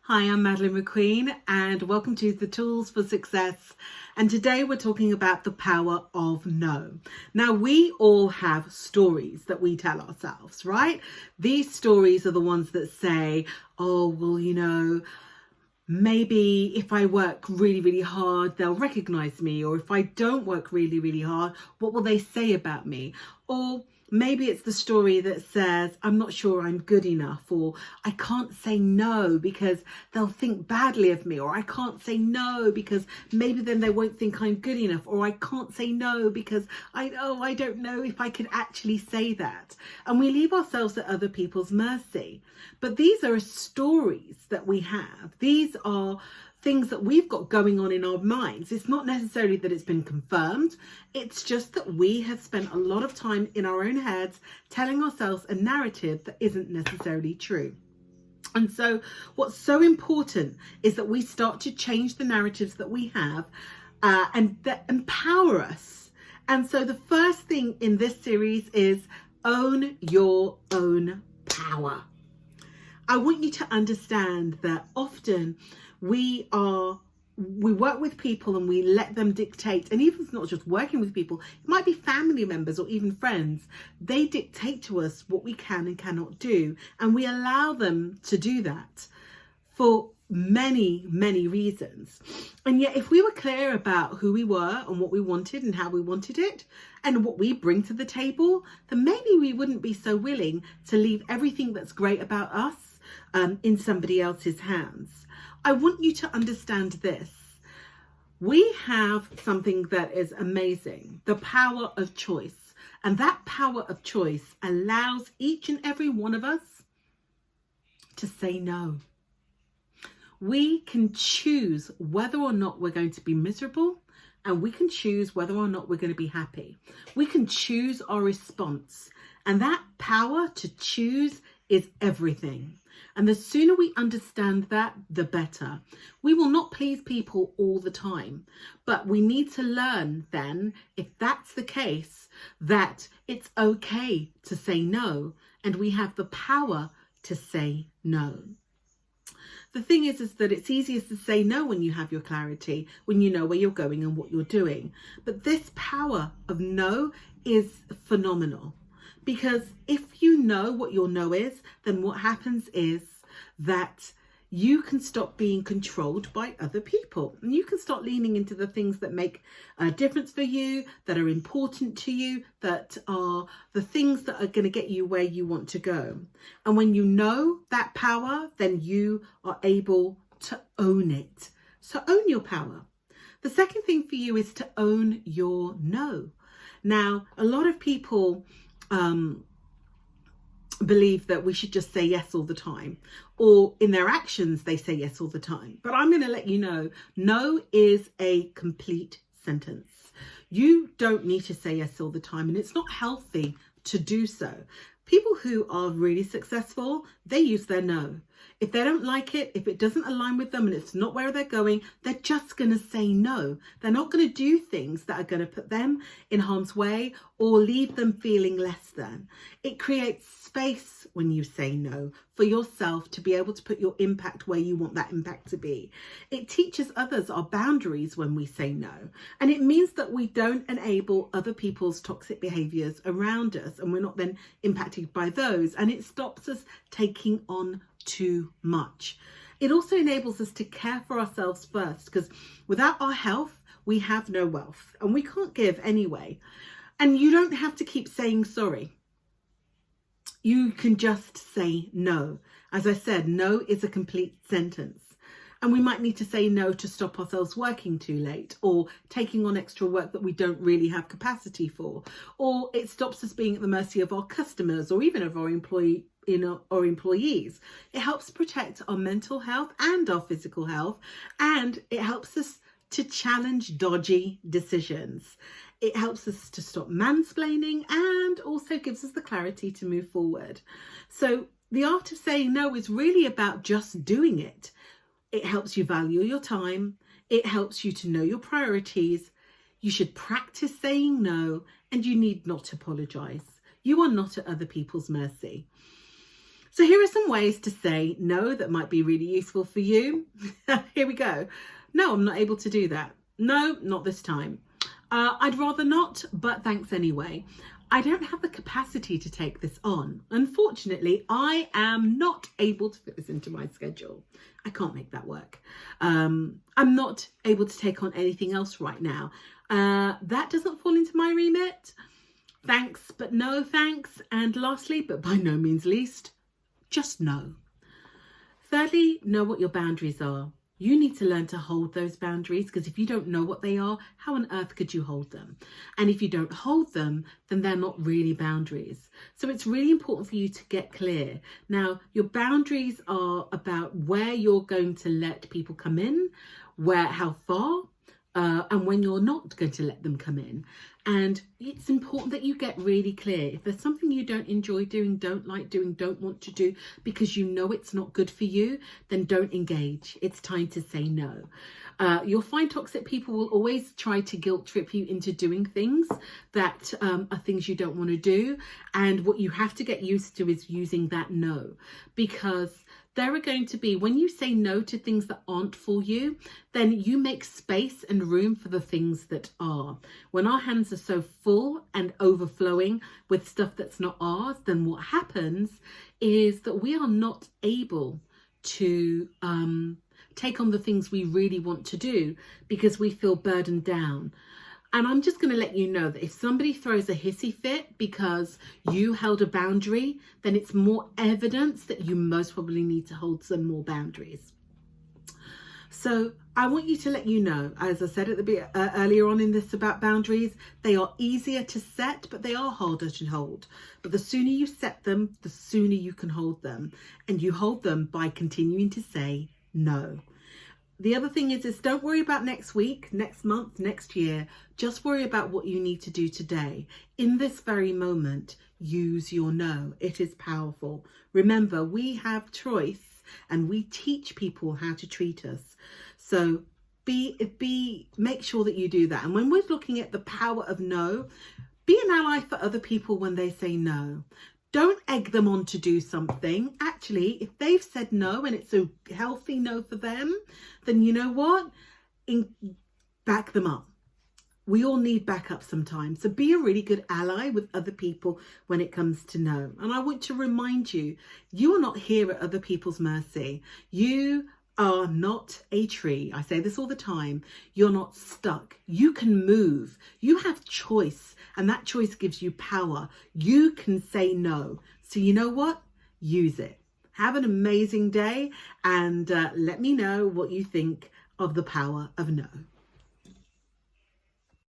Hi, I'm Madeline McQueen and welcome to the Tools for Success. And today we're talking about the power of no. Now, we all have stories that we tell ourselves, right? These stories are the ones that say, oh, well, maybe if I work really, really hard, they'll recognize me. Or if I don't work really, really hard, what will they say about me? Or maybe it's the story that says, I'm not sure I'm good enough, or I can't say no because they'll think badly of me, or I can't say no because maybe then they won't think I'm good enough, or I can't say no because I don't know if I could actually say that. And we leave ourselves at other people's mercy. But these are stories that we have. These are things that we've got going on in our minds. It's not necessarily that it's been confirmed. It's just that we have spent a lot of time in our own heads telling ourselves a narrative that isn't necessarily true. And so what's so important is that we start to change the narratives that we have and that empower us. And so the first thing in this series is own your own power. I want you to understand that often we work with people and we let them dictate, and even if it's not just working with people, it might be family members or even friends. They dictate to us what we can and cannot do, and we allow them to do that for many, many reasons. And yet, if we were clear about who we were and what we wanted and how we wanted it and what we bring to the table, then maybe we wouldn't be so willing to leave everything that's great about us in somebody else's hands. I want you to understand this. We have something that is amazing, the power of choice. And that power of choice allows each and every one of us to say no. We can choose whether or not we're going to be miserable, and we can choose whether or not we're going to be happy. We can choose our response. And that power to choose is everything. And the sooner we understand that, the better. We will not please people all the time, but we need to learn then, if that's the case, that it's okay to say no, and we have the power to say no. The thing is that it's easiest to say no when you have your clarity, when you know where you're going and what you're doing. But this power of no is phenomenal. Because if you know what your no is, then what happens is that you can stop being controlled by other people. And you can start leaning into the things that make a difference for you, that are important to you, that are the things that are going to get you where you want to go. And when you know that power, then you are able to own it. So own your power. The second thing for you is to own your no. Now, a lot of people believe that we should just say yes all the time, or in their actions they say yes all the time. But I'm going to let you know, no is a complete sentence. You don't need to say yes all the time, and it's not healthy to do so. People who are really successful, they use their no. If they don't like it, if it doesn't align with them and it's not where they're going, they're just going to say no. They're not going to do things that are going to put them in harm's way or leave them feeling less than. It creates space when you say no for yourself to be able to put your impact where you want that impact to be. It teaches others our boundaries when we say no. And it means that we don't enable other people's toxic behaviors around us, and we're not then impacted by those. And it stops us taking on too much. It also enables us to care for ourselves first, because without our health, we have no wealth, and we can't give anyway. And you don't have to keep saying sorry. You can just say no. As I said, no is a complete sentence. And we might need to say no to stop ourselves working too late, or taking on extra work that we don't really have capacity for, or it stops us being at the mercy of our customers or even of our employees. It helps protect our mental health and our physical health, and it helps us to challenge dodgy decisions. It helps us to stop mansplaining and also gives us the clarity to move forward. So the art of saying no is really about just doing it. It helps you value your time. It helps you to know your priorities. You should practice saying no, and you need not apologize. You are not at other people's mercy. So here are some ways to say no that might be really useful for you. Here we go. No, I'm not able to do that. No, not this time. I'd rather not, but thanks anyway. I don't have the capacity to take this on. Unfortunately, I am not able to fit this into my schedule. I can't make that work. I'm not able to take on anything else right now. That doesn't fall into my remit. Thanks, but no thanks. And lastly, but by no means least, just no. Thirdly, know what your boundaries are. You need to learn to hold those boundaries, because if you don't know what they are, how on earth could you hold them? And if you don't hold them, then they're not really boundaries. So it's really important for you to get clear. Now, your boundaries are about where you're going to let people come in, how far, and when you're not going to let them come in. And it's important that you get really clear. If there's something you don't enjoy doing, don't like doing, don't want to do, because you know it's not good for you, then don't engage. It's time to say no. You'll find toxic people will always try to guilt trip you into doing things that are things you don't want to do. And what you have to get used to is using that no, because there are going to be, when you say no to things that aren't for you, then you make space and room for the things that are. When our hands are so full and overflowing with stuff that's not ours, then what happens is that we are not able to take on the things we really want to do because we feel burdened down. And I'm just going to let you know that if somebody throws a hissy fit because you held a boundary, then it's more evidence that you most probably need to hold some more boundaries. So I want you to let you know, as I said at the earlier on in this about boundaries, they are easier to set, but they are harder to hold. But the sooner you set them, the sooner you can hold them. And you hold them by continuing to say no. The other thing is don't worry about next week, next month, next year. Just worry about what you need to do today. In this very moment, use your no. It is powerful. Remember, we have choice and we teach people how to treat us. So make sure that you do that. And when we're looking at the power of no, be an ally for other people when they say no. Don't egg them on to do something. Actually, if they've said no and it's a healthy no for them, then you know what? Back them up. We all need backup sometimes. So be a really good ally with other people when it comes to no. And I want to remind you, you are not here at other people's mercy. You are not a tree. I say this all the time. You're not stuck. You can move. You have choice, and that choice gives you power. You can say no. So you know what? Use it. Have an amazing day, and let me know what you think of the power of no.